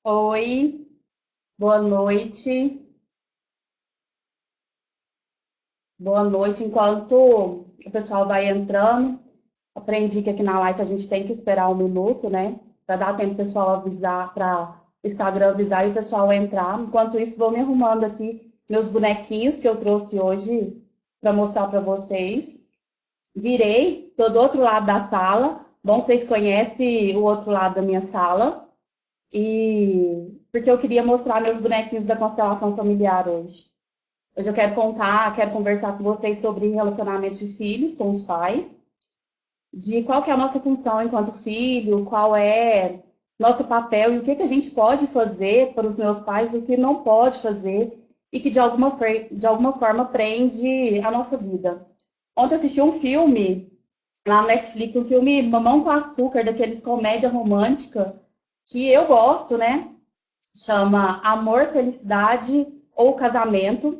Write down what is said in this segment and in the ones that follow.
Oi, boa noite. Boa noite. Enquanto o pessoal vai entrando, aprendi que aqui na live a gente tem que esperar 1 minuto, né? Para dar tempo do pessoal avisar, para o Instagram avisar e o pessoal entrar. Enquanto isso, vou me arrumando aqui meus bonequinhos que eu trouxe hoje para mostrar para vocês. Virei, tô do outro lado da sala. Bom que vocês conhecem o outro lado da minha sala. E porque eu queria mostrar meus bonequinhos da constelação familiar hoje. Hoje eu quero contar, quero conversar com vocês sobre relacionamentos de filhos com os pais, de qual que é a nossa função enquanto filho, qual é nosso papel e o que que a gente pode fazer para os meus pais e o que não pode fazer e que de alguma forma prende a nossa vida. Ontem eu assisti um filme lá no Netflix, um filme Mamão com Açúcar, daqueles comédia romântica, que eu gosto, né? Chama Amor, Felicidade ou Casamento.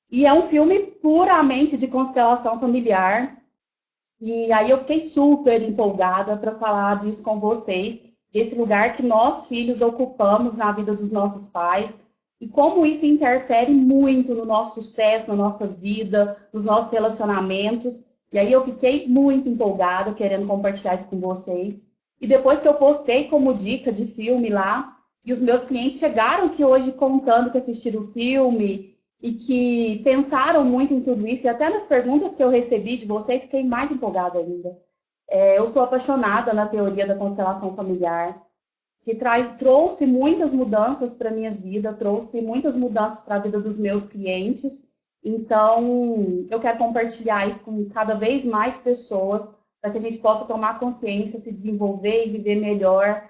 E é um filme puramente de constelação familiar. E aí eu fiquei super empolgada para falar disso com vocês, desse lugar que nós, filhos, ocupamos na vida dos nossos pais e como isso interfere muito no nosso sucesso, na nossa vida, nos nossos relacionamentos. E aí eu fiquei muito empolgada, querendo compartilhar isso com vocês. E depois que eu postei como dica de filme lá, e os meus clientes chegaram aqui hoje contando que assistiram o filme e que pensaram muito em tudo isso, e até nas perguntas que eu recebi de vocês, fiquei mais empolgada ainda. Eu sou apaixonada na teoria da constelação familiar, que trouxe muitas mudanças para a minha vida, trouxe muitas mudanças para a vida dos meus clientes. Então, eu quero compartilhar isso com cada vez mais pessoas, para que a gente possa tomar consciência, se desenvolver e viver melhor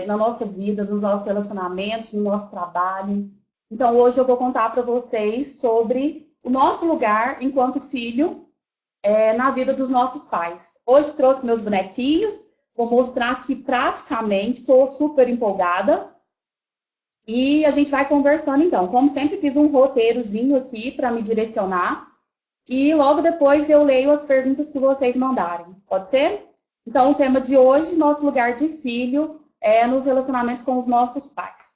na nossa vida, nos nossos relacionamentos, no nosso trabalho. Então, hoje eu vou contar para vocês sobre o nosso lugar enquanto filho na vida dos nossos pais. Hoje trouxe meus bonequinhos, vou mostrar aqui praticamente, estou super empolgada. E a gente vai conversando então. Como sempre, fiz um roteirozinho aqui para me direcionar. E logo depois eu leio as perguntas que vocês mandarem. Pode ser? Então, o tema de hoje, nosso lugar de filho, é nos relacionamentos com os nossos pais.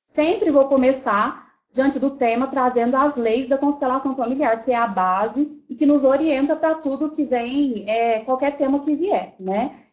Sempre vou começar diante do tema trazendo as leis da constelação familiar, que é a base e que nos orienta para tudo que vem, qualquer tema que vier, né?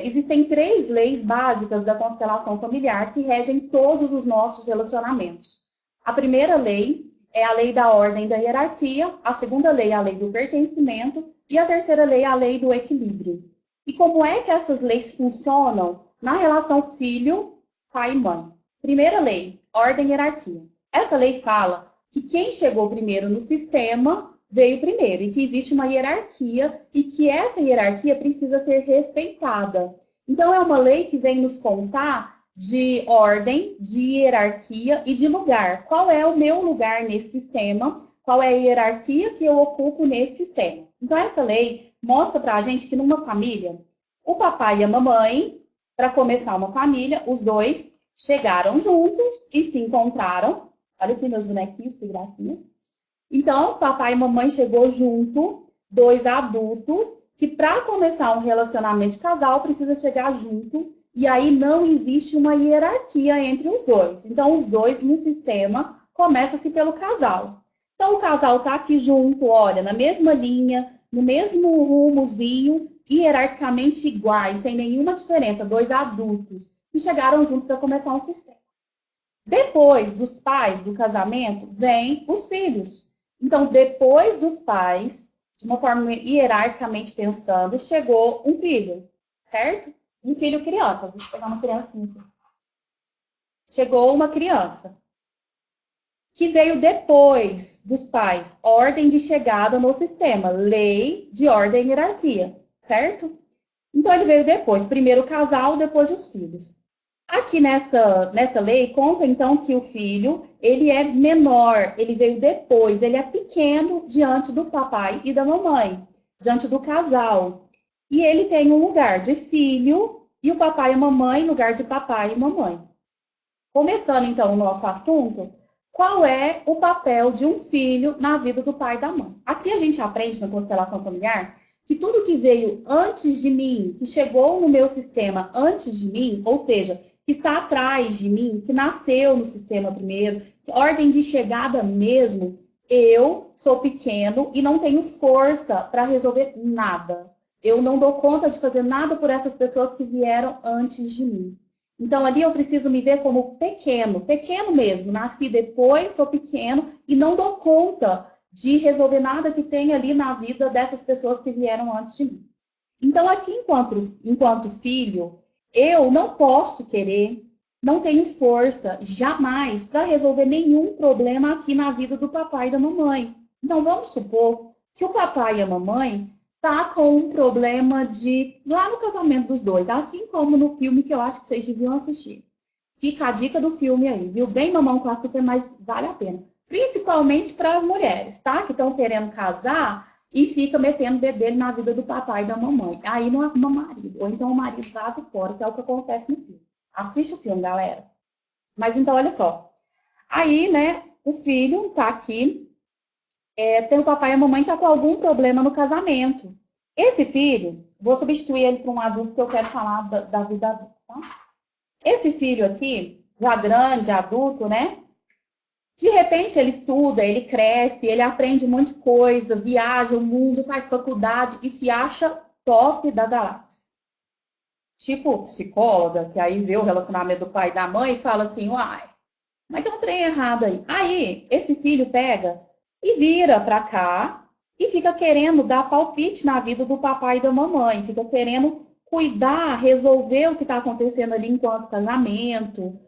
Existem 3 leis básicas da constelação familiar que regem todos os nossos relacionamentos. A primeira lei é a lei da ordem e da hierarquia, a segunda lei é a lei do pertencimento e a terceira lei é a lei do equilíbrio. E como é que essas leis funcionam na relação filho, pai e mãe? Primeira lei, ordem e hierarquia. Essa lei fala que quem chegou primeiro no sistema veio primeiro e que existe uma hierarquia e que essa hierarquia precisa ser respeitada. Então, é uma lei que vem nos contar de ordem, de hierarquia e de lugar. Qual é o meu lugar nesse sistema? Qual é a hierarquia que eu ocupo nesse sistema? Então, essa lei mostra para a gente que numa família, o papai e a mamãe, para começar uma família, os dois chegaram juntos e se encontraram. Olha aqui meus bonequinhos, que gracinha. Então, papai e mamãe chegou junto, 2 adultos, que para começar um relacionamento de casal precisa chegar junto, e aí não existe uma hierarquia entre os dois. Então, os dois no sistema começa-se pelo casal. Então, o casal está aqui junto, olha, na mesma linha, no mesmo rumozinho, hierarquicamente iguais, sem nenhuma diferença, 2 adultos que chegaram juntos para começar um sistema. Depois dos pais do casamento, vem os filhos. Então, depois dos pais, de uma forma hierarquicamente pensando, chegou um filho, certo? Um filho criança. Deixa eu pegar uma criancinha aqui. Chegou uma criança, que veio depois dos pais. Ordem de chegada no sistema. Lei de ordem e hierarquia, certo? Então, ele veio depois. Primeiro o casal, depois os filhos. Aqui nessa lei, conta então que o filho, ele é menor, ele veio depois, ele é pequeno diante do papai e da mamãe, diante do casal. E ele tem um lugar de filho e o papai e a mamãe, lugar de papai e mamãe. Começando então o nosso assunto, qual é o papel de um filho na vida do pai e da mãe? Aqui a gente aprende na constelação familiar que tudo que veio antes de mim, que chegou no meu sistema antes de mim, ou seja, que está atrás de mim, que nasceu no sistema primeiro, ordem de chegada mesmo, eu sou pequeno e não tenho força para resolver nada. Eu não dou conta de fazer nada por essas pessoas que vieram antes de mim. Então, ali eu preciso me ver como pequeno, pequeno mesmo. Nasci depois, sou pequeno e não dou conta de resolver nada que tem ali na vida dessas pessoas que vieram antes de mim. Então, aqui, enquanto filho, eu não posso querer, não tenho força, jamais, para resolver nenhum problema aqui na vida do papai e da mamãe. Então, vamos supor que o papai e a mamãe tá com um problema de lá no casamento dos dois, assim como no filme que eu acho que vocês deviam assistir. Fica a dica do filme aí, viu? Bem Mamão com Açúcar, mas vale a pena. Principalmente para as mulheres, tá? Que estão querendo casar e fica metendo o dedo na vida do papai e da mamãe. Aí não arruma marido. Ou então o marido vaza fora, que é o que acontece no filme. Assiste o filme, galera. Mas então, olha só. Aí, né, o filho tá aqui, tem o papai e a mamãe que tá com algum problema no casamento. Esse filho, vou substituir ele por um adulto, porque eu quero falar da vida adulta, tá? Esse filho aqui, já grande, adulto, né? De repente ele estuda, ele cresce, ele aprende um monte de coisa, viaja o mundo, faz faculdade e se acha top da galáxia. Tipo psicóloga, que aí vê o relacionamento do pai e da mãe e fala assim, uai, mas tem um trem errado aí. Aí, esse filho pega e vira pra cá e fica querendo dar palpite na vida do papai e da mamãe, fica querendo cuidar, resolver o que está acontecendo ali enquanto casamento,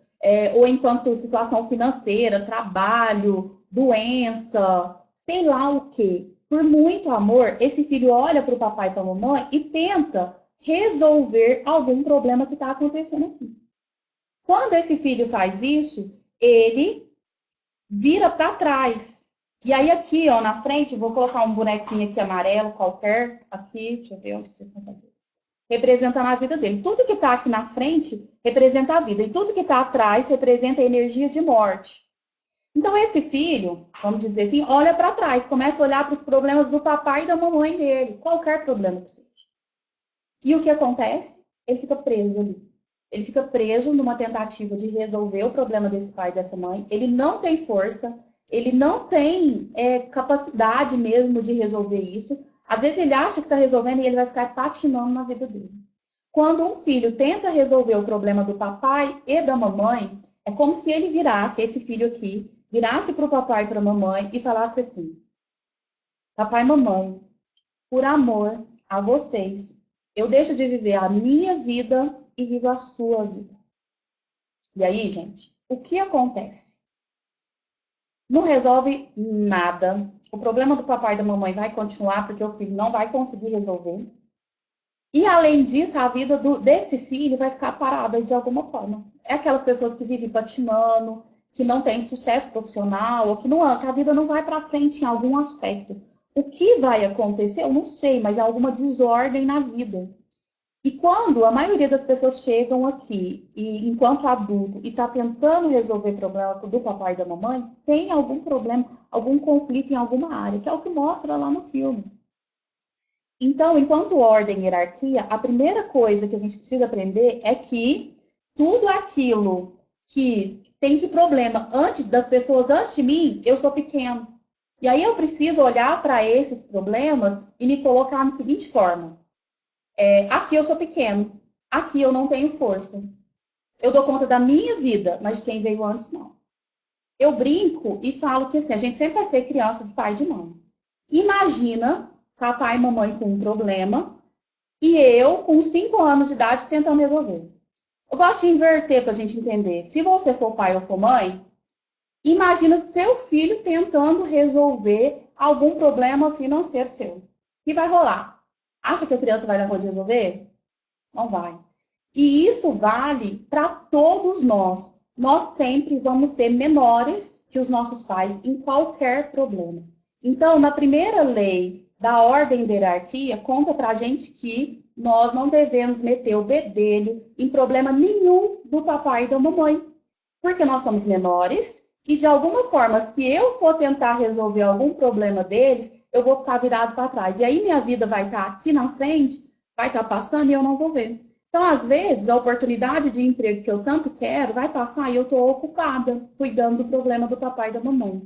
ou enquanto situação financeira, trabalho, doença, sei lá o quê. Por muito amor, esse filho olha para o papai e para a mamãe e tenta resolver algum problema que está acontecendo aqui. Quando esse filho faz isso, ele vira para trás. E aí aqui, ó, na frente, vou colocar um bonequinho aqui amarelo qualquer, aqui, deixa eu ver onde vocês conseguem ver. Representando a vida dele. Tudo que está aqui na frente representa a vida. E tudo que está atrás representa a energia de morte. Então, esse filho, vamos dizer assim, olha para trás, começa a olhar para os problemas do papai e da mamãe dele. Qualquer problema que seja. E o que acontece? Ele fica preso ali. Ele fica preso numa tentativa de resolver o problema desse pai e dessa mãe. Ele não tem força, ele não tem capacidade mesmo de resolver isso. Às vezes ele acha que está resolvendo e ele vai ficar patinando na vida dele. Quando um filho tenta resolver o problema do papai e da mamãe, é como se ele virasse, esse filho aqui, virasse para o papai e para a mamãe e falasse assim: papai e mamãe, por amor a vocês, eu deixo de viver a minha vida e vivo a sua vida. E aí, gente, o que acontece? Não resolve nada. O problema do papai e da mamãe vai continuar porque o filho não vai conseguir resolver. E, além disso, a vida desse filho vai ficar parada de alguma forma. É aquelas pessoas que vivem patinando, que não têm sucesso profissional, ou que a vida não vai para frente em algum aspecto. O que vai acontecer, eu não sei, mas é alguma desordem na vida. E quando a maioria das pessoas chegam aqui, e enquanto adulto, e está tentando resolver problema do papai e da mamãe, tem algum problema, algum conflito em alguma área, que é o que mostra lá no filme. Então, enquanto ordem e hierarquia, a primeira coisa que a gente precisa aprender é que tudo aquilo que tem de problema das pessoas antes de mim, eu sou pequeno. E aí eu preciso olhar para esses problemas e me colocar na seguinte forma. Aqui eu sou pequeno, aqui eu não tenho força. Eu dou conta da minha vida, mas de quem veio antes não. Eu brinco e falo que assim, a gente sempre vai ser criança de pai e de mãe. Imagina papai e mamãe com um problema e eu com 5 anos de idade tentando resolver. Eu gosto de inverter para a gente entender. Se você for pai ou for mãe, imagina seu filho tentando resolver algum problema financeiro seu. O que vai rolar? Acha que a criança vai dar conta de resolver? Não vai. E isso vale para todos nós. Nós sempre vamos ser menores que os nossos pais em qualquer problema. Então, na primeira lei da ordem da hierarquia, conta para a gente que nós não devemos meter o bedelho em problema nenhum do papai e da mamãe, porque nós somos menores e, de alguma forma, se eu for tentar resolver algum problema deles, eu vou ficar virado para trás. E aí minha vida vai estar aqui na frente, vai estar passando e eu não vou ver. Então, às vezes, a oportunidade de emprego que eu tanto quero vai passar e eu estou ocupada, cuidando do problema do papai e da mamãe.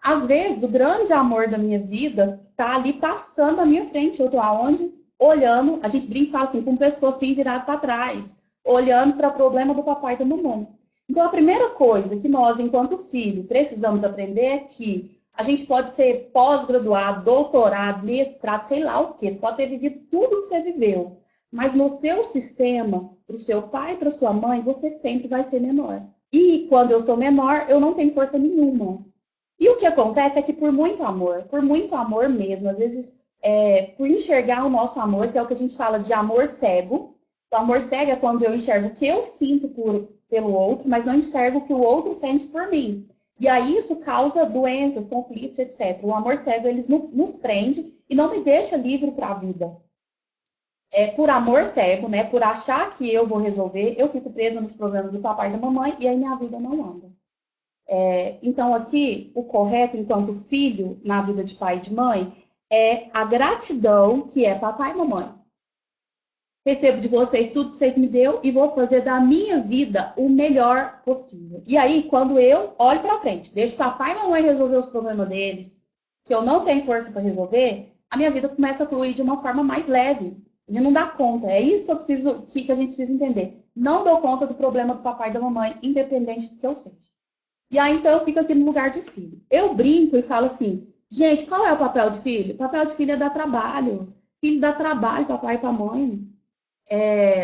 Às vezes, o grande amor da minha vida está ali passando à minha frente. Eu estou aonde? Olhando, a gente brinca e fala assim, com o pescocinho virado para trás, olhando para o problema do papai e da mamãe. Então, a primeira coisa que nós, enquanto filho, precisamos aprender é que a gente pode ser pós-graduado, doutorado, mestrado, sei lá o quê. Você pode ter vivido tudo que você viveu. Mas no seu sistema, para o seu pai e para sua mãe, você sempre vai ser menor. E quando eu sou menor, eu não tenho força nenhuma. E o que acontece é que por muito amor mesmo, às vezes, por enxergar o nosso amor, que é o que a gente fala de amor cego. O amor cego é quando eu enxergo o que eu sinto pelo outro, mas não enxergo o que o outro sente por mim. E aí isso causa doenças, conflitos, etc. O amor cego, ele nos prende e não me deixa livre para a vida. Por amor cego, né? Por achar que eu vou resolver, eu fico presa nos problemas do papai e da mamãe e aí minha vida não anda. Então, aqui, o correto, enquanto filho, na vida de pai e de mãe, é a gratidão, que é papai e mamãe. Recebo de vocês tudo que vocês me deu e vou fazer da minha vida o melhor possível. E aí, quando eu olho para frente, deixo papai e mamãe resolver os problemas deles, que eu não tenho força para resolver, a minha vida começa a fluir de uma forma mais leve. A gente não dá conta. É isso que a gente precisa entender. Não dou conta do problema do papai e da mamãe, independente do que eu seja. E aí, então, eu fico aqui no lugar de filho. Eu brinco e falo assim, gente, qual é o papel de filho? O papel de filho é dar trabalho. Filho dá trabalho, papai e para mãe.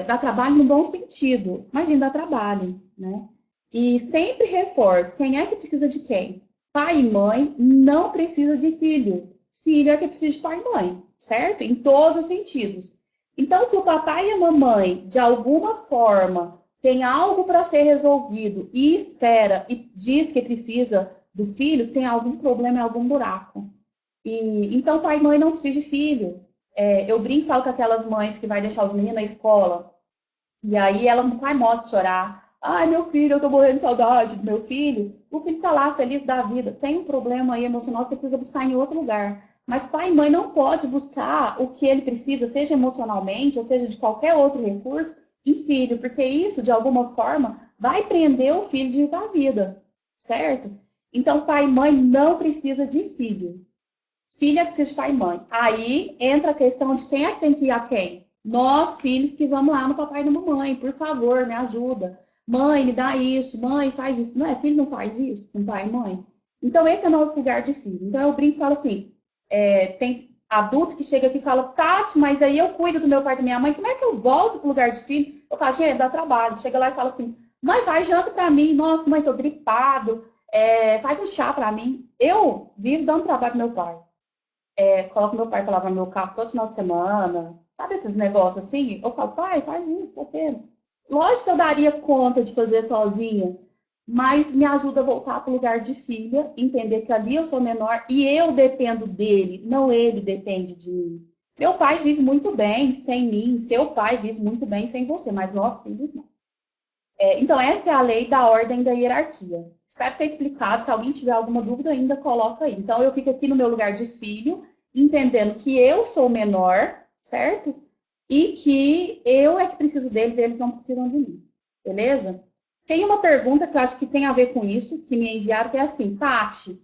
Dá trabalho no bom sentido. Imagina, dá trabalho, né? E sempre reforço, quem é que precisa de quem? Pai e mãe não precisa de filho. Filho é que precisa de pai e mãe, certo? Em todos os sentidos. Então, se o papai e a mamãe, de alguma forma, tem algo para ser resolvido e espera e diz que precisa do filho, tem algum problema em algum buraco. Então, pai e mãe não precisam de filho. Eu brinco e falo com aquelas mães que vai deixar os meninos na escola e aí ela não vai modo chorar. Ai, meu filho, eu tô morrendo de saudade do meu filho. O filho tá lá, feliz da vida. Tem um problema aí emocional, você precisa buscar em outro lugar. Mas pai e mãe não pode buscar o que ele precisa, seja emocionalmente, ou seja de qualquer outro recurso, em filho, porque isso, de alguma forma, vai prender o filho de ir para a vida, certo? Então, pai e mãe não precisa de filho. Filho é preciso de pai e mãe. Aí entra a questão de quem é que tem que ir a quem? Nós, filhos, que vamos lá no papai e na mamãe, por favor, me ajuda. Mãe, me dá isso, mãe, faz isso. Não é? Filho não faz isso com pai e mãe. Então, esse é o nosso lugar de filho. Então, eu brinco e falo assim, tem adulto que chega aqui e fala, Tati, mas aí eu cuido do meu pai e da minha mãe, como é que eu volto pro lugar de filho? Eu falo, gente, dá trabalho. Chega lá e fala assim, mãe, faz janta pra mim. Nossa, mãe, tô gripado. Faz um chá pra mim. Eu vivo dando trabalho pro meu pai. Coloco meu pai para lavar meu carro todo final de semana. Sabe esses negócios assim? Eu falo, pai, faz isso, tá vendo? Lógico que eu daria conta de fazer sozinha, mas me ajuda a voltar para o lugar de filha, entender que ali eu sou menor e eu dependo dele, não ele depende de mim. Meu pai vive muito bem sem mim, seu pai vive muito bem sem você, mas nós filhos não. Então, essa é a lei da ordem da hierarquia. Espero ter explicado. Se alguém tiver alguma dúvida, ainda coloca aí. Então, eu fico aqui no meu lugar de filho, entendendo que eu sou menor, certo? E que eu é que preciso deles, eles não precisam de mim. Beleza? Tem uma pergunta que eu acho que tem a ver com isso, que me enviaram, que é assim, Tati,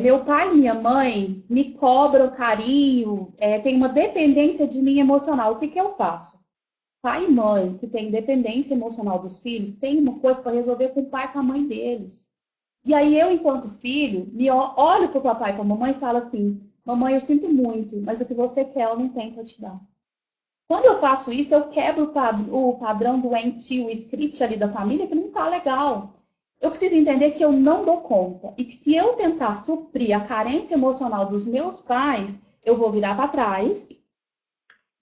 meu pai e minha mãe me cobram carinho, tem uma dependência de mim emocional. O que que eu faço? Pai e mãe que tem dependência emocional dos filhos, tem uma coisa para resolver com o pai e com a mãe deles. E aí eu, enquanto filho, olho para o papai e para a mamãe e falo assim, mamãe, eu sinto muito, mas o que você quer eu não tenho para te dar. Quando eu faço isso, eu quebro o padrão doentio, o script ali da família, que não está legal. Eu preciso entender que eu não dou conta. E que se eu tentar suprir a carência emocional dos meus pais, eu vou virar para trás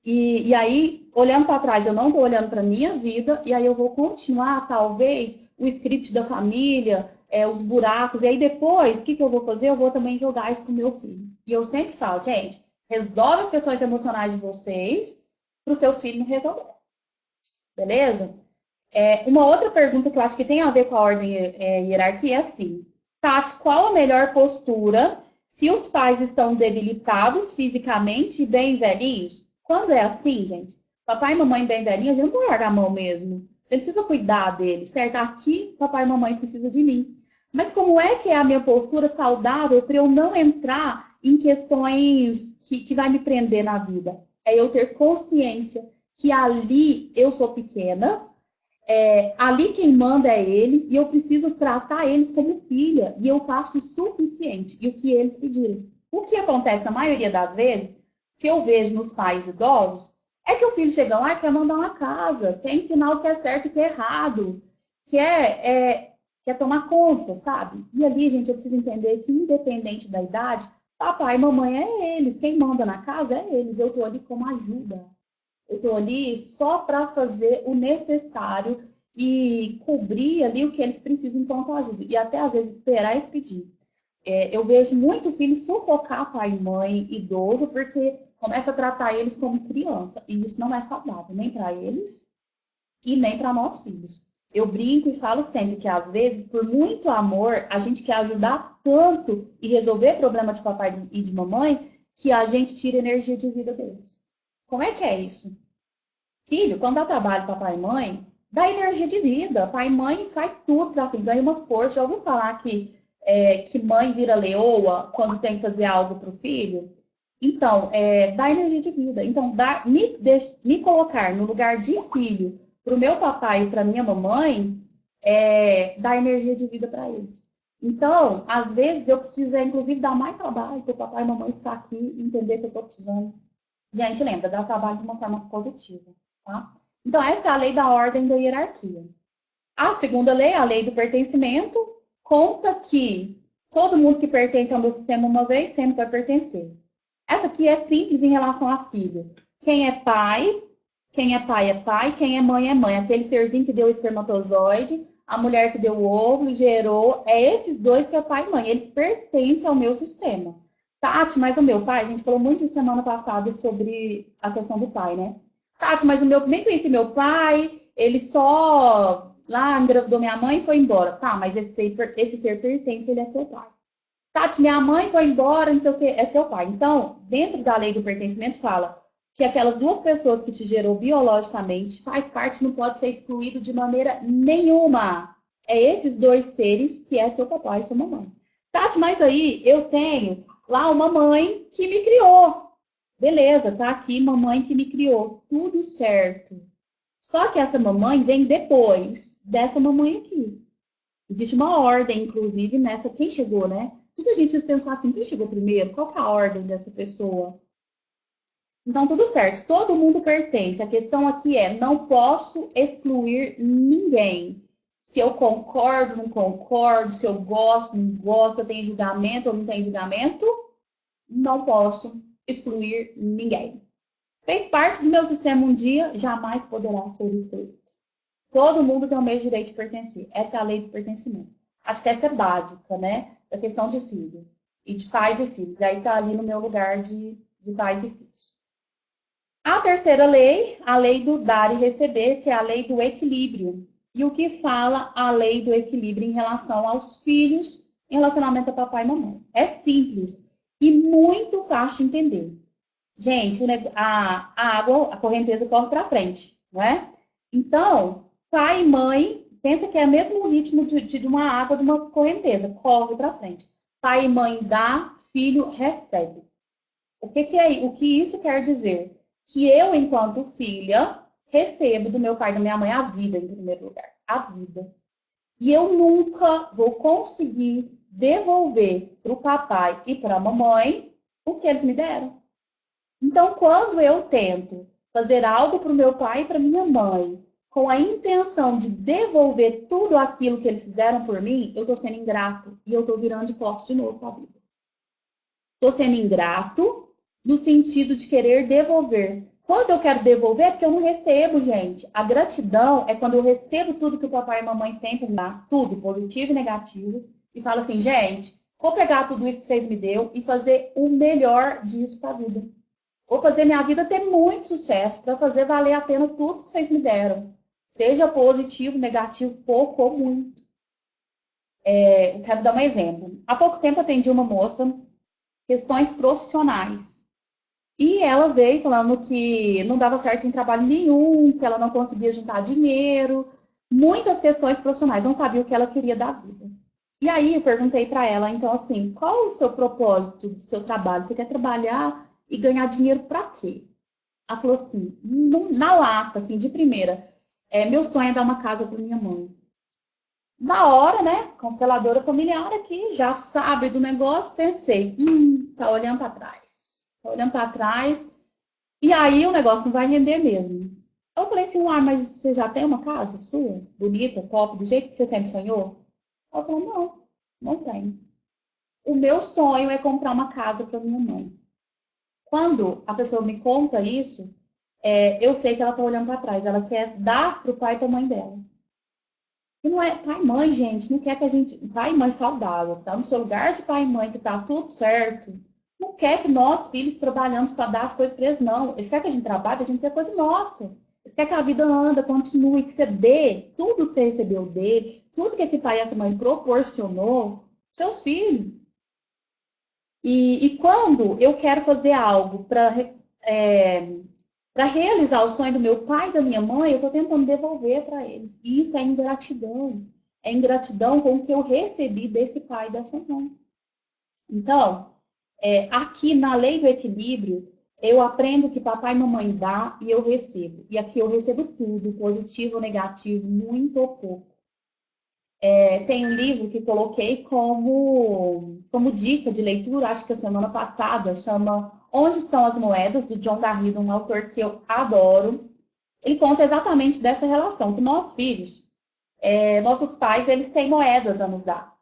E aí, olhando para trás, eu não estou olhando para a minha vida, e aí eu vou continuar, talvez, o script da família, os buracos, e aí depois, o que, que eu vou fazer? Eu vou também jogar isso para o meu filho. E eu sempre falo, gente, resolve as questões emocionais de vocês para os seus filhos não resolver, beleza? Uma outra pergunta que eu acho que tem a ver com a ordem hierarquia é assim, Tati, qual a melhor postura se os pais estão debilitados fisicamente e bem velhinhos? Quando é assim, gente, papai e mamãe bem velhinhos, a gente não pode largar a mão mesmo. A gente precisa cuidar deles, certo? Aqui, papai e mamãe precisam de mim. Mas como é que é a minha postura saudável para eu não entrar em questões que vai me prender na vida? É eu ter consciência que ali eu sou pequena, ali quem manda é eles e eu preciso tratar eles como filha e eu faço o suficiente e o que eles pedirem. O que acontece na maioria das vezes, que eu vejo nos pais idosos, é que o filho chega lá e quer mandar uma casa, quer ensinar o que é certo e o que é errado, quer tomar conta, sabe? E ali, gente, eu preciso entender que independente da idade, papai e mamãe é eles, quem manda na casa é eles, eu estou ali como ajuda. Eu estou ali só para fazer o necessário e cobrir ali o que eles precisam enquanto ajuda. E até às vezes esperar eles pedir. Eu vejo muito filho sufocar pai e mãe idoso porque começa a tratar eles como criança. E isso não é saudável, nem para eles e nem para nós filhos. Eu brinco e falo sempre que às vezes, por muito amor, a gente quer ajudar tanto e resolver problema de papai e de mamãe que a gente tira energia de vida deles. Como é que é isso? Filho, quando dá trabalho papai e mãe, dá energia de vida. Pai e mãe faz tudo para filho, ganha uma força. Já ouviu falar que mãe vira leoa quando tem que fazer algo para o filho? Então, dá energia de vida. Então, me colocar no lugar de filho para o meu papai e para minha mamãe, dá energia de vida para eles. Então, às vezes, eu preciso, inclusive, dar mais trabalho para o papai e mamãe ficar aqui e entender que eu estou precisando. Gente, lembra, dar trabalho de uma forma positiva. Tá? Então, essa é a lei da ordem da hierarquia. A segunda lei, a lei do pertencimento, conta que todo mundo que pertence ao meu sistema uma vez sempre vai pertencer. Essa aqui é simples em relação a filho. Quem é pai, quem é pai é pai, quem é mãe é mãe. Aquele serzinho que deu o espermatozoide, a mulher que deu o ovo e gerou, esses dois que é pai e mãe. Eles pertencem ao meu sistema. Tati, mas o meu pai, a gente falou muito semana passada sobre a questão do pai, né? Tati, mas nem conheci meu pai, ele só lá engravidou minha mãe e foi embora. Tá, mas esse ser pertence, ele é seu pai. Tati, minha mãe foi embora, não sei o que, é seu pai. Então, dentro da lei do pertencimento fala que aquelas duas pessoas que te gerou biologicamente faz parte, não pode ser excluído de maneira nenhuma. É esses dois seres que é seu papai e sua mamãe. Tati, mas aí eu tenho lá uma mãe que me criou. Beleza, tá aqui mamãe que me criou. Tudo certo. Só que essa mamãe vem depois dessa mamãe aqui. Existe uma ordem, inclusive, nessa quem chegou, né? Muita gente precisa pensar assim, quem chegou primeiro? Qual que é a ordem dessa pessoa? Então, tudo certo. Todo mundo pertence. A questão aqui é, não posso excluir ninguém. Se eu concordo, não concordo, se eu gosto, não gosto, se eu tenho julgamento ou não tenho julgamento, não posso excluir ninguém. Fez parte do meu sistema um dia, jamais poderá ser excluído. Todo mundo tem o mesmo direito de pertencer. Essa é a lei do pertencimento. Acho que essa é básica, né? Da questão de filho. E de pais e filhos. Aí tá ali no meu lugar de pais e filhos. A terceira lei, a lei do dar e receber, que é a lei do equilíbrio. E o que fala a lei do equilíbrio em relação aos filhos em relacionamento a papai e mamãe? É simples e muito fácil de entender. Gente, a água, a correnteza corre para frente, não é? Então, pai e mãe, pensa que é o mesmo ritmo de uma água, de uma correnteza, corre para frente. Pai e mãe dá, filho recebe. O que isso quer dizer? Que eu, enquanto filha, recebo do meu pai e da minha mãe a vida em primeiro lugar. A vida. E eu nunca vou conseguir devolver para o papai e para a mamãe o que eles me deram. Então, quando eu tento fazer algo para o meu pai e para minha mãe, com a intenção de devolver tudo aquilo que eles fizeram por mim, eu estou sendo ingrato e eu estou virando de costas de novo para a vida. Estou sendo ingrato no sentido de querer devolver. Quando eu quero devolver, é porque eu não recebo, gente. A gratidão é quando eu recebo tudo que o papai e a mamãe têm para me dar, tudo, positivo e negativo, e falo assim, gente, vou pegar tudo isso que vocês me deu e fazer o melhor disso para a vida. Vou fazer minha vida ter muito sucesso para fazer valer a pena tudo que vocês me deram. Seja positivo, negativo, pouco ou muito. Eu quero dar um exemplo. Há pouco tempo atendi uma moça, questões profissionais. E ela veio falando que não dava certo em trabalho nenhum, que ela não conseguia juntar dinheiro, muitas questões profissionais, não sabia o que ela queria da vida. E aí eu perguntei para ela, então assim, qual o seu propósito do seu trabalho? Você quer trabalhar e ganhar dinheiro para quê? Ela falou assim, na lata, assim, de primeira, meu sonho é dar uma casa para minha mãe. Na hora, né, consteladora familiar aqui, já sabe do negócio, pensei, tá olhando para trás. Tá olhando para trás, e aí o negócio não vai render mesmo. Eu falei assim, mas você já tem uma casa sua? Bonita, top, do jeito que você sempre sonhou? Ela falou, não, não tem. O meu sonho é comprar uma casa para minha mãe. Quando a pessoa me conta isso, eu sei que ela está olhando para trás. Ela quer dar para o pai e para a mãe dela. E não é pai e mãe, gente, não quer que a gente. Pai e mãe saudável, tá no seu lugar de pai e mãe, que tá tudo certo. Não quer que nós, filhos, trabalhamos para dar as coisas para eles, não. Eles querem que a gente trabalhe para a gente ter coisa nossa. Eles querem que a vida anda, continue, que você dê tudo que você recebeu dele, tudo que esse pai e essa mãe proporcionou, seus filhos. E quando eu quero fazer algo para realizar o sonho do meu pai e da minha mãe, eu estou tentando devolver para eles. E isso é ingratidão. É ingratidão com o que eu recebi desse pai e dessa mãe. Então, aqui na lei do equilíbrio, eu aprendo que papai e mamãe dá e eu recebo. E aqui eu recebo tudo, positivo ou negativo, muito ou pouco. Tem um livro que coloquei como dica de leitura, acho que a semana passada, chama Onde Estão as Moedas, do John Garrido, um autor que eu adoro. Ele conta exatamente dessa relação, que nós, filhos, nossos pais, eles têm moedas a nos dar.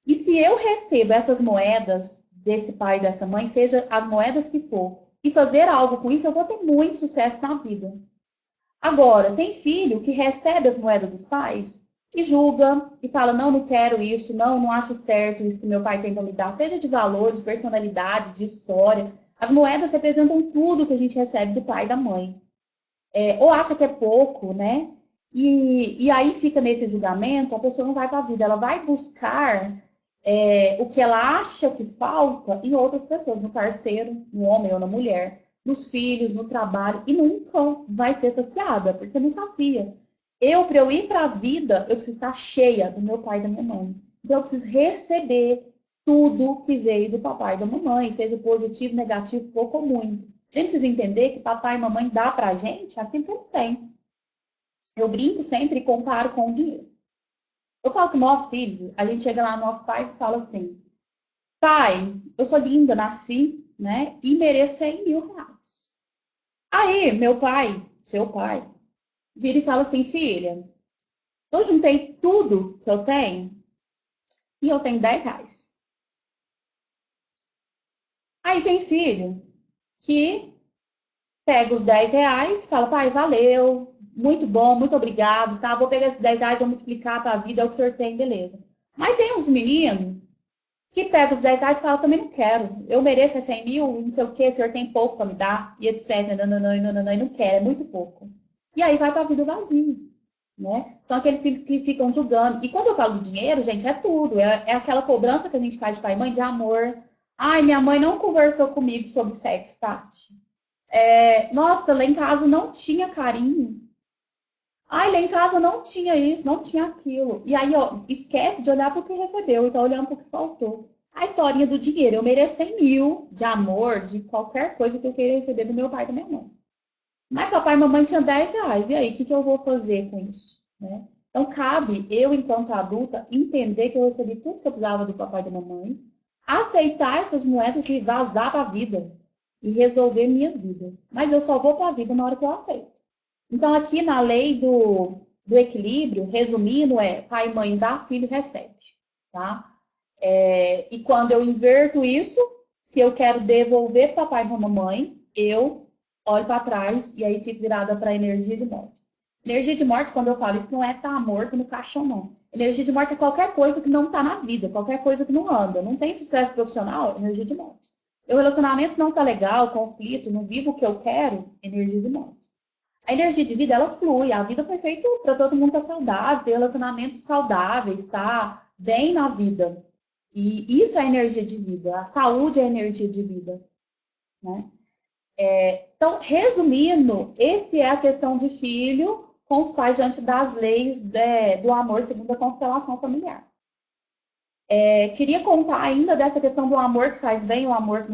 E se eu recebo essas moedas desse pai e dessa mãe, seja as moedas que for, e fazer algo com isso, eu vou ter muito sucesso na vida. Agora, tem filho que recebe as moedas dos pais e julga e fala: não, não quero isso, não acho certo isso que meu pai tem para me dar, seja de valor, de personalidade, de história. As moedas representam tudo que a gente recebe do pai e da mãe. Ou acha que é pouco, né? E aí fica nesse julgamento, a pessoa não vai para a vida, ela vai buscar o que ela acha que falta em outras pessoas, no parceiro, no homem ou na mulher, nos filhos, no trabalho, e nunca vai ser saciada, porque não sacia. Para eu ir para a vida, eu preciso estar cheia do meu pai e da minha mãe. Então, eu preciso receber tudo que veio do papai e da mamãe, seja positivo, negativo, pouco ou muito. A gente precisa entender que papai e mamãe dá pra gente aquilo que eles têm. Eu brinco sempre e comparo com o dinheiro. Eu falo com nossos filhos, a gente chega lá no nosso pai e fala assim: pai, eu sou linda, nasci, né? E mereço 100 mil reais. Aí, meu pai, seu pai, vira e fala assim: filha, eu juntei tudo que eu tenho e eu tenho 10 reais. Aí tem filho que pega os 10 reais, fala: pai, valeu, muito bom, muito obrigado, tá? Vou pegar esses 10 reais, vou multiplicar para a vida, é o que o senhor tem, beleza. Mas tem uns meninos que pegam os 10 reais e falam: também não quero, eu mereço 100 mil, não sei o que, o senhor tem pouco para me dar, e etc. Nananã, e não quer, é muito pouco. E aí vai para a vida vazia, né? São aqueles filhos que ficam julgando. E quando eu falo do dinheiro, gente, é tudo. É aquela cobrança que a gente faz de pai e mãe de amor. Ai, minha mãe não conversou comigo sobre sexo, Tati. Nossa, lá em casa não tinha carinho. Ai, lá em casa não tinha isso, não tinha aquilo. E aí, ó, esquece de olhar para o que recebeu e tá olhando para o que faltou. A historinha do dinheiro. Eu mereço 100 mil de amor, de qualquer coisa que eu queira receber do meu pai e da minha mãe. Mas papai e mamãe tinham 10 reais. E aí, o que, que eu vou fazer com isso? Né? Então, cabe eu, enquanto adulta, entender que eu recebi tudo que eu precisava do papai e da mamãe, aceitar essas moedas e vazar para a vida e resolver minha vida. Mas eu só vou para a vida na hora que eu aceito. Então, aqui na lei do equilíbrio, resumindo, pai e mãe dá, filho recebe. Tá? E quando eu inverto isso, se eu quero devolver para papai e para mamãe, eu olho para trás e aí fico virada para a energia de morte. Energia de morte, quando eu falo isso, não é estar morto no caixão, não. Energia de morte é qualquer coisa que não está na vida, qualquer coisa que não anda. Não tem sucesso profissional, energia de morte. O relacionamento não está legal, conflito, não vivo o que eu quero, energia de morte. A energia de vida, ela flui. A vida foi feita para todo mundo estar saudável, ter relacionamentos saudáveis, estar bem na vida. E isso é energia de vida. A saúde é energia de vida, né? Então, resumindo, esse é a questão de filho com os pais diante das leis do amor segundo a constelação familiar. Queria contar ainda dessa questão do amor que faz bem e o amor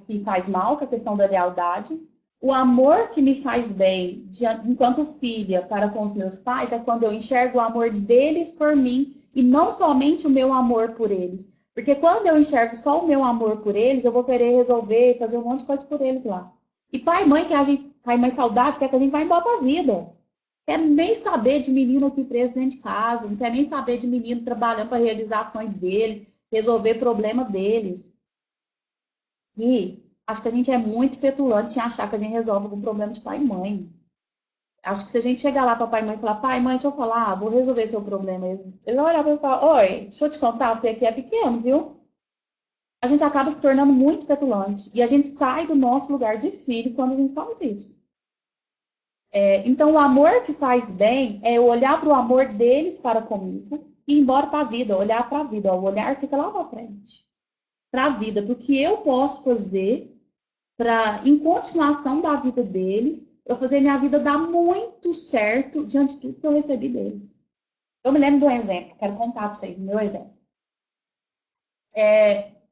que faz mal, que é a questão da lealdade. O amor que me faz bem, enquanto filha, para com os meus pais, é quando eu enxergo o amor deles por mim e não somente o meu amor por eles. Porque quando eu enxergo só o meu amor por eles, eu vou querer resolver, fazer um monte de coisa por eles lá. E pai e mãe, pai e mãe saudável, quer que a gente vá embora para a vida. Quer nem saber de menino aqui preso dentro de casa, não quer nem saber de menino trabalhando para realizações deles, resolver problema deles. E acho que a gente é muito petulante em achar que a gente resolve algum problema de pai e mãe. Acho que se a gente chegar lá para pai e mãe e falar, pai, mãe, deixa eu falar, vou resolver seu problema. Eles vão olhar para mim e falar, oi, deixa eu te contar, você aqui é pequeno, viu? A gente acaba se tornando muito petulante. E a gente sai do nosso lugar de filho quando a gente faz isso. Então, o amor que faz bem é eu olhar para o amor deles para comigo e ir embora para a vida, olhar para a vida. O olhar fica lá na frente. Para a vida, para o que eu posso fazer para, em continuação da vida deles, eu fazer minha vida dar muito certo diante de tudo que eu recebi deles. Eu me lembro de um exemplo, quero contar para vocês, o meu exemplo.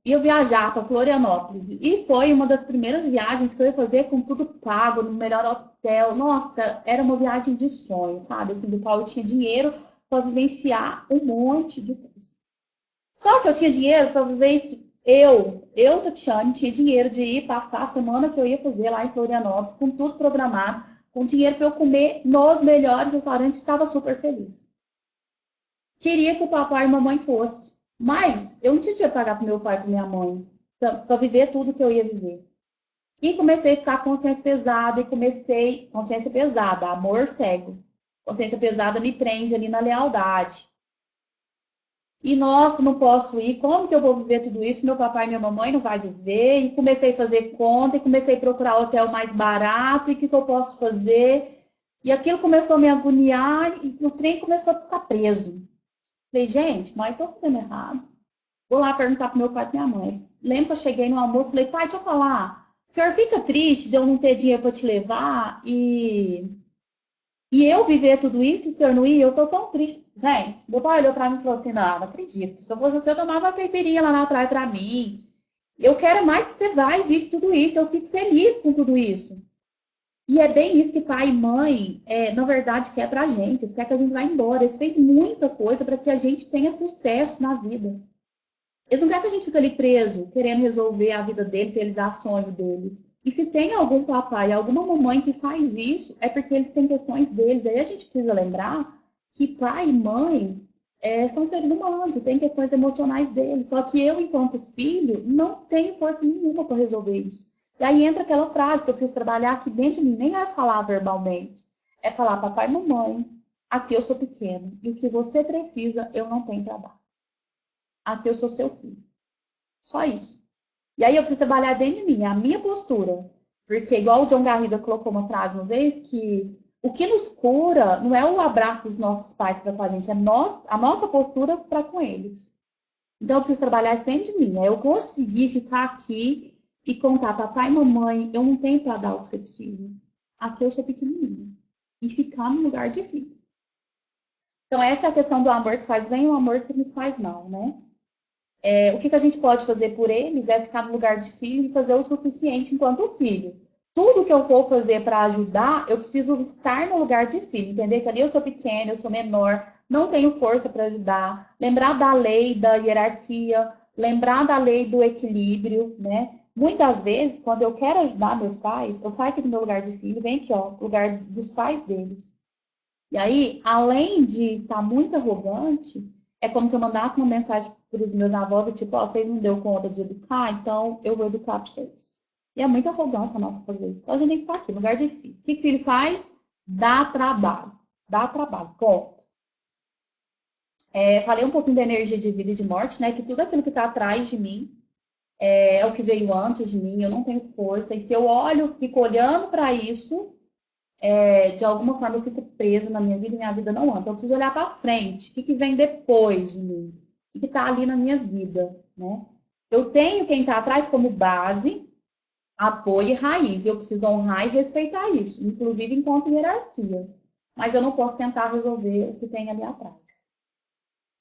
Eu viajar para Florianópolis e foi uma das primeiras viagens que eu ia fazer com tudo pago, no melhor hotel. Nossa, era uma viagem de sonho, sabe? Assim, do qual eu tinha dinheiro para vivenciar um monte de coisa. Só que eu tinha dinheiro para viver isso. Tatiane, tinha dinheiro de ir passar a semana que eu ia fazer lá em Florianópolis, com tudo programado, com dinheiro para eu comer nos melhores restaurantes, estava super feliz. Queria que o papai e a mamãe fossem. Mas eu não tinha dinheiro para pagar para meu pai e para minha mãe, para viver tudo que eu ia viver. E comecei a ficar com consciência pesada, consciência pesada, amor cego. Consciência pesada me prende ali na lealdade. E, nossa, não posso ir, como que eu vou viver tudo isso? Meu papai e minha mamãe não vai viver. E comecei a fazer conta, e comecei a procurar hotel mais barato, e o que eu posso fazer? E aquilo começou a me agoniar, e o trem começou a ficar preso. Falei, gente, mas estou fazendo errado. Vou lá perguntar para meu pai e minha mãe. Lembro que eu cheguei no almoço e falei, pai, deixa eu falar. O senhor fica triste de eu não ter dinheiro para te levar e eu viver tudo isso e o senhor não ir? Eu tô tão triste. Gente, meu pai olhou para mim e falou assim, não acredito. Se eu fosse você, eu tomava uma caipirinha lá na praia para mim. Eu quero mais que você vá e vive tudo isso. Eu fico feliz com tudo isso. E é bem isso que pai e mãe, na verdade, quer pra gente. Eles querem que a gente vá embora. Eles fez muita coisa para que a gente tenha sucesso na vida. Eles não querem que a gente fique ali preso, querendo resolver a vida deles, realizar sonho deles. E se tem algum papai, alguma mamãe que faz isso, é porque eles têm questões deles. Aí a gente precisa lembrar que pai e mãe são seres humanos e têm questões emocionais deles. Só que eu, enquanto filho, não tenho força nenhuma para resolver isso. E aí entra aquela frase que eu preciso trabalhar aqui dentro de mim, nem é falar verbalmente. É falar, papai e mamãe, aqui eu sou pequeno. E o que você precisa, eu não tenho para dar. Aqui eu sou seu filho. Só isso. E aí eu preciso trabalhar dentro de mim, a minha postura. Porque, igual o John Garrido colocou uma frase uma vez, que o que nos cura não é o abraço dos nossos pais para com a gente, é a nossa postura para com eles. Então eu preciso trabalhar dentro de mim. É eu conseguir ficar aqui e contar, papai e mamãe, eu não tenho para dar o que você precisa. Aqui eu sou pequenininha. E ficar no lugar de filho. Então essa é a questão do amor que faz bem e o amor que nos faz mal, né? O que a gente pode fazer por eles é ficar no lugar de filho e fazer o suficiente enquanto filho. Tudo que eu for fazer para ajudar, eu preciso estar no lugar de filho, entender que ali eu sou pequena, eu sou menor, não tenho força para ajudar. Lembrar da lei da hierarquia, lembrar da lei do equilíbrio, né? Muitas vezes, quando eu quero ajudar meus pais, eu saio aqui do meu lugar de filho, vem aqui, ó, lugar dos pais deles. E aí, além de estar muito arrogante, é como se eu mandasse uma mensagem para os meus avós, tipo, ó, vocês não deu conta de educar, então eu vou educar para vocês. E é muita arrogância nossa fazer isso. Então a gente tem que estar aqui, no lugar de filho. O que filho faz? Dá trabalho. Dá trabalho. Ponto. Falei um pouquinho da energia de vida e de morte, né? Que tudo aquilo que está atrás de mim é o que veio antes de mim, eu não tenho força. E se eu olho, fico olhando para isso, de alguma forma eu fico presa na minha vida e minha vida não anda. Então eu preciso olhar para frente. O que vem depois de mim? O que está ali na minha vida, né? Eu tenho quem está atrás como base, apoio e raiz. Eu preciso honrar e respeitar isso, inclusive enquanto hierarquia. Mas eu não posso tentar resolver o que tem ali atrás.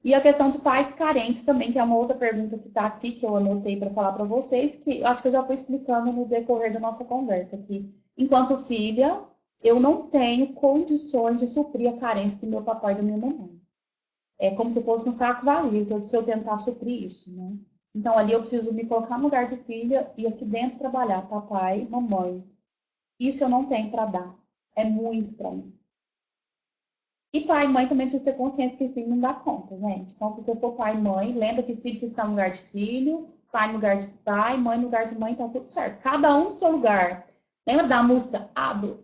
E a questão de pais carentes também, que é uma outra pergunta que está aqui, que eu anotei para falar para vocês, que eu acho que eu já fui explicando no decorrer da nossa conversa, que enquanto filha, eu não tenho condições de suprir a carência do meu papai e da minha mamãe. É como se fosse um saco vazio, então, se eu tentar suprir isso, né? Então, ali eu preciso me colocar no lugar de filha e aqui dentro trabalhar, papai, mamãe. Isso eu não tenho para dar. É muito para mim. E pai e mãe também precisa ter consciência que filho não dá conta, gente. Então, se você for pai e mãe, lembra que filho está no lugar de filho, pai no lugar de pai, mãe no lugar de mãe, tá tudo certo. Cada um no seu lugar. Lembra da música? Ado,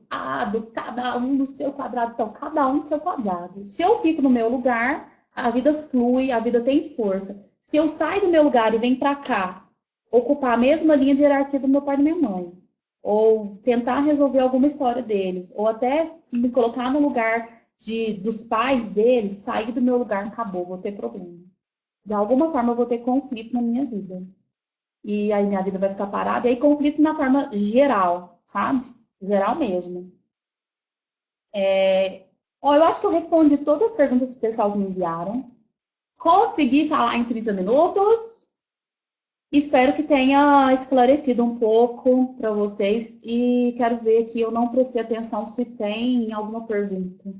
cada um no seu quadrado. Então, cada um no seu quadrado. Se eu fico no meu lugar, a vida flui, a vida tem força. Se eu saio do meu lugar e venho para cá, ocupar a mesma linha de hierarquia do meu pai e da minha mãe, ou tentar resolver alguma história deles, ou até me colocar no lugar dos pais deles, sair do meu lugar, acabou, vou ter problema. De alguma forma eu vou ter conflito na minha vida. E aí minha vida vai ficar parada. E aí conflito na forma geral, sabe? Geral mesmo. Eu acho que eu respondi todas as perguntas que o pessoal me enviaram. Consegui falar em 30 minutos. Espero que tenha esclarecido um pouco para vocês. E quero ver aqui, eu não prestei atenção se tem alguma pergunta.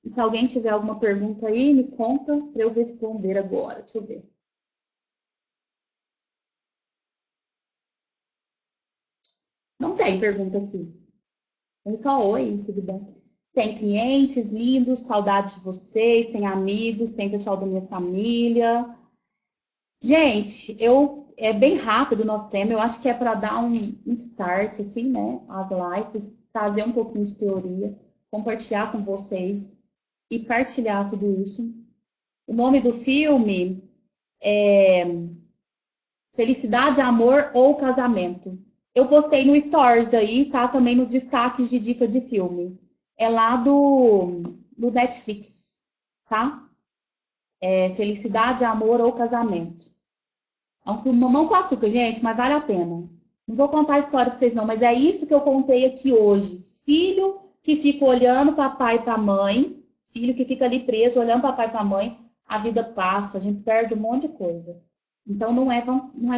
E se alguém tiver alguma pergunta aí, me conta para eu responder agora. Deixa eu ver. Não tem pergunta aqui. Tem só oi, tudo bem. Tem clientes lindos, saudades de vocês, tem amigos, tem pessoal da minha família. Gente, é bem rápido o nosso tema. Eu acho que é para dar um start, assim, né? As lives, trazer um pouquinho de teoria, compartilhar com vocês e partilhar tudo isso. O nome do filme é Felicidade, Amor ou Casamento. Eu postei no Stories aí, tá? Também no destaques de dica de filme. É lá do Netflix, tá? Felicidade, Amor ou Casamento. É um filme mamão com açúcar, gente, mas vale a pena. Não vou contar a história pra vocês não, mas é isso que eu contei aqui hoje. Filho que fica olhando papai e pra mãe, filho que fica ali preso olhando papai e pra mãe, a vida passa, a gente perde um monte de coisa. Então não é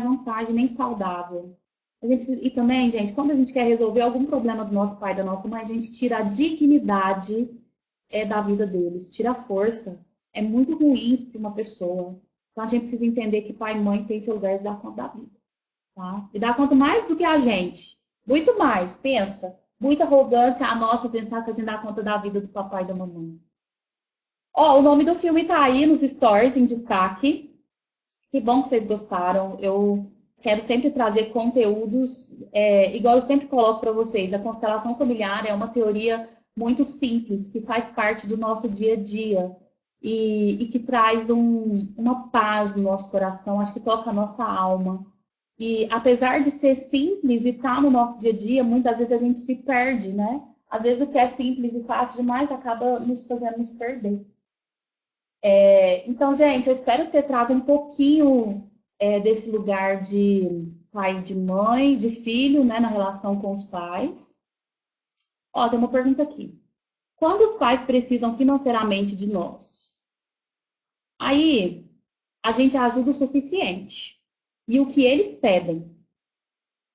vantagem nem saudável. E também, gente, quando a gente quer resolver algum problema do nosso pai, da nossa mãe, a gente tira a dignidade da vida deles, tira a força. É muito ruim isso para uma pessoa. Então a gente precisa entender que pai e mãe têm seu lugar de dar conta da vida, tá? E dar conta mais do que a gente. Muito mais, pensa. Muita arrogância a nossa pensar que a gente dá conta da vida do papai e da mamãe. Ó, o nome do filme tá aí nos stories em destaque. Que bom que vocês gostaram. Eu quero sempre trazer conteúdos, igual eu sempre coloco para vocês. A constelação familiar é uma teoria muito simples, que faz parte do nosso dia a dia e que traz uma paz no nosso coração, acho que toca a nossa alma. E apesar de ser simples e estar no nosso dia a dia, muitas vezes a gente se perde, né? Às vezes o que é simples e fácil demais acaba nos fazendo nos perder. Então, gente, eu espero ter trago um pouquinho desse lugar de pai e de mãe, de filho, né, na relação com os pais. Ó, tem uma pergunta aqui. Quando os pais precisam financeiramente de nós? Aí, a gente ajuda o suficiente. E o que eles pedem?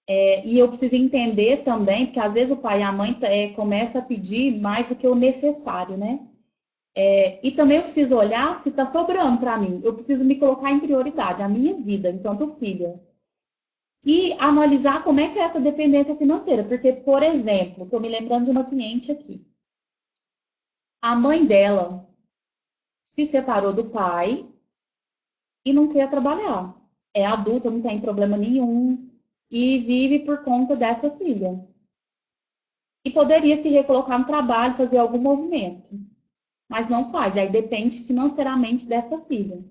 E eu preciso entender também, porque às vezes o pai e a mãe começa a pedir mais do que o necessário, né? E também eu preciso olhar se está sobrando para mim. Eu preciso me colocar em prioridade, a minha vida enquanto filha. E analisar como é que é essa dependência financeira. Porque, por exemplo, estou me lembrando de uma cliente aqui. A mãe dela se separou do pai e não quer trabalhar. É adulta, não tem problema nenhum. e vive por conta dessa filha. E poderia se recolocar no trabalho, fazer algum movimento, mas não faz. Aí depende financeiramente dessa filha.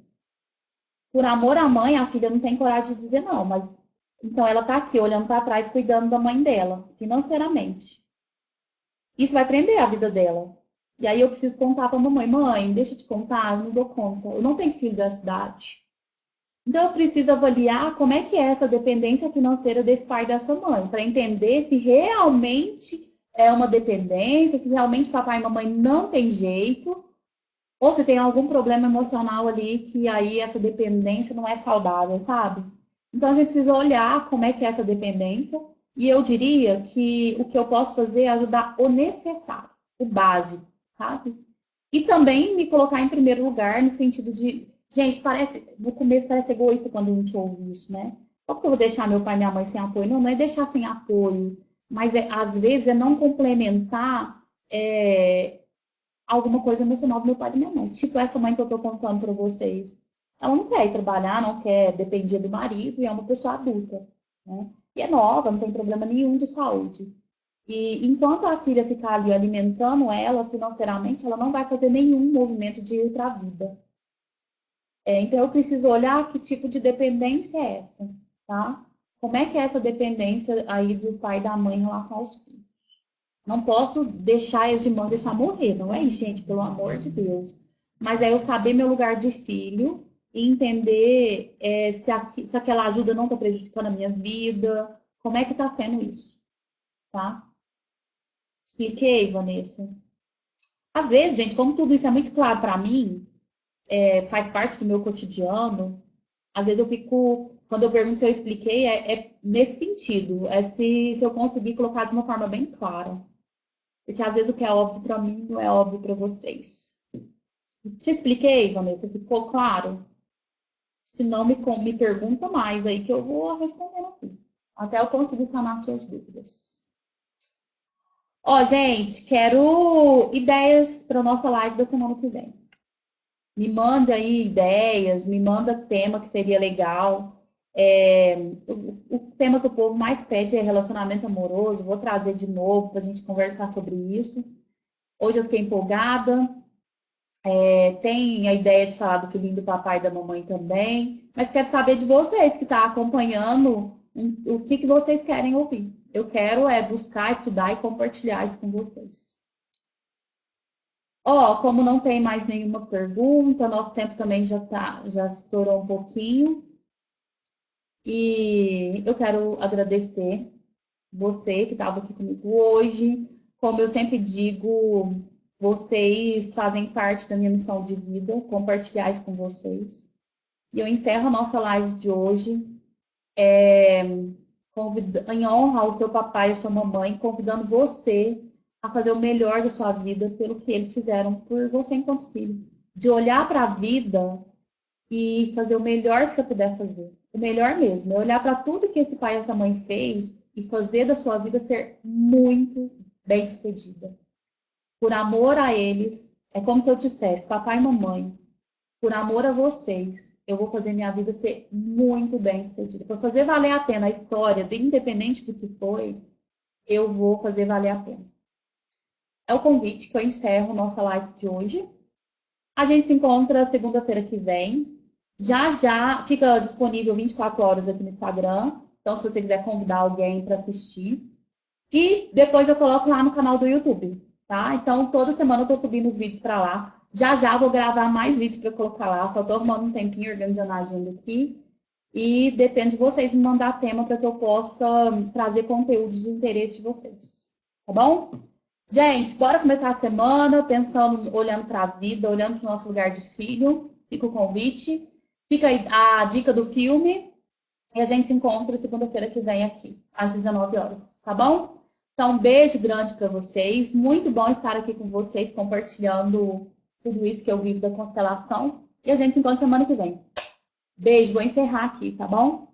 Por amor à mãe, a filha não tem coragem de dizer não, mas então ela está aqui olhando para trás, cuidando da mãe dela, financeiramente. Isso vai prender a vida dela. E aí eu preciso contar para a mamãe, mãe, deixa eu te contar, eu não dou conta, eu não tenho filho da cidade. Então eu preciso avaliar como é que é essa dependência financeira desse pai e dessa mãe, para entender se realmente é uma dependência, se realmente papai e mamãe não tem jeito, ou se tem algum problema emocional ali que aí essa dependência não é saudável, sabe? Então a gente precisa olhar como é que é essa dependência e eu diria que o que eu posso fazer é ajudar o necessário, o básico, sabe? E também me colocar em primeiro lugar no sentido de, gente, parece, no começo parece egoísta quando a gente ouve isso, né? Só porque eu vou deixar meu pai e minha mãe sem apoio? Não, não é deixar sem apoio, mas às vezes é não complementar alguma coisa emocional do meu pai e da minha mãe. Tipo essa mãe que eu tô contando para vocês. Ela não quer ir trabalhar, não quer depender do marido e é uma pessoa adulta, né? E é nova, não tem problema nenhum de saúde. E enquanto a filha ficar ali alimentando ela financeiramente, ela não vai fazer nenhum movimento de ir para a vida. Então eu preciso olhar que tipo de dependência é essa, tá? Como é que é essa dependência aí do pai e da mãe em relação aos filhos? Não posso deixar eles de mão, deixar morrer, não é isso, gente, pelo amor de Deus. Mas é eu saber meu lugar de filho e entender se aquela ajuda não está prejudicando a minha vida, como é que está sendo isso, tá? Expliquei, Vanessa? Às vezes, gente, como tudo isso é muito claro para mim, faz parte do meu cotidiano, às vezes eu fico, quando eu pergunto se eu expliquei, é nesse sentido, é se eu conseguir colocar de uma forma bem clara. Porque às vezes o que é óbvio para mim não é óbvio para vocês. Te expliquei, Vanessa? Ficou claro? Se não, me pergunta mais aí que eu vou respondendo aqui. Até eu conseguir sanar suas dúvidas. Ó, gente, quero ideias para nossa live da semana que vem. Me manda aí ideias, me manda tema que seria legal. O tema que o povo mais pede é relacionamento amoroso. Vou trazer de novo para a gente conversar sobre isso. Hoje eu fiquei empolgada. Tem a ideia de falar do filhinho do papai e da mamãe também. Mas quero saber de vocês que estão acompanhando o que vocês querem ouvir. Eu quero buscar, estudar e compartilhar isso com vocês. Ó, como não tem mais nenhuma pergunta, nosso tempo também já estourou um pouquinho. E eu quero agradecer você que estava aqui comigo hoje. Como eu sempre digo, vocês fazem parte da minha missão de vida, compartilhar isso com vocês. E eu encerro a nossa live de hoje em honra ao seu papai e à sua mamãe, convidando você a fazer o melhor da sua vida pelo que eles fizeram por você enquanto filho. De olhar para a vida e fazer o melhor que você puder fazer. O melhor mesmo, é olhar para tudo que esse pai e essa mãe fez e fazer da sua vida ser muito bem-sucedida. Por amor a eles, é como se eu dissesse, papai e mamãe, por amor a vocês, eu vou fazer minha vida ser muito bem-sucedida. Para fazer valer a pena a história, independente do que foi, eu vou fazer valer a pena. É o convite que eu encerro nossa live de hoje. A gente se encontra segunda-feira que vem. Já já fica disponível 24 horas aqui no Instagram. Então, se você quiser convidar alguém para assistir. E depois eu coloco lá no canal do YouTube, tá? Então, toda semana eu tô subindo os vídeos para lá. Já já vou gravar mais vídeos para colocar lá. Só tô arrumando um tempinho, organizando a agenda aqui. E depende de vocês me mandar tema para que eu possa trazer conteúdos de interesse de vocês. Tá bom? Gente, bora começar a semana pensando, olhando para a vida, olhando para o nosso lugar de filho. Fica o convite. Fica aí a dica do filme. E a gente se encontra segunda-feira que vem aqui, às 19 horas. Tá bom? Então, um beijo grande para vocês. Muito bom estar aqui com vocês, compartilhando tudo isso que eu vivo da constelação. E a gente se encontra semana que vem. Beijo, vou encerrar aqui, tá bom?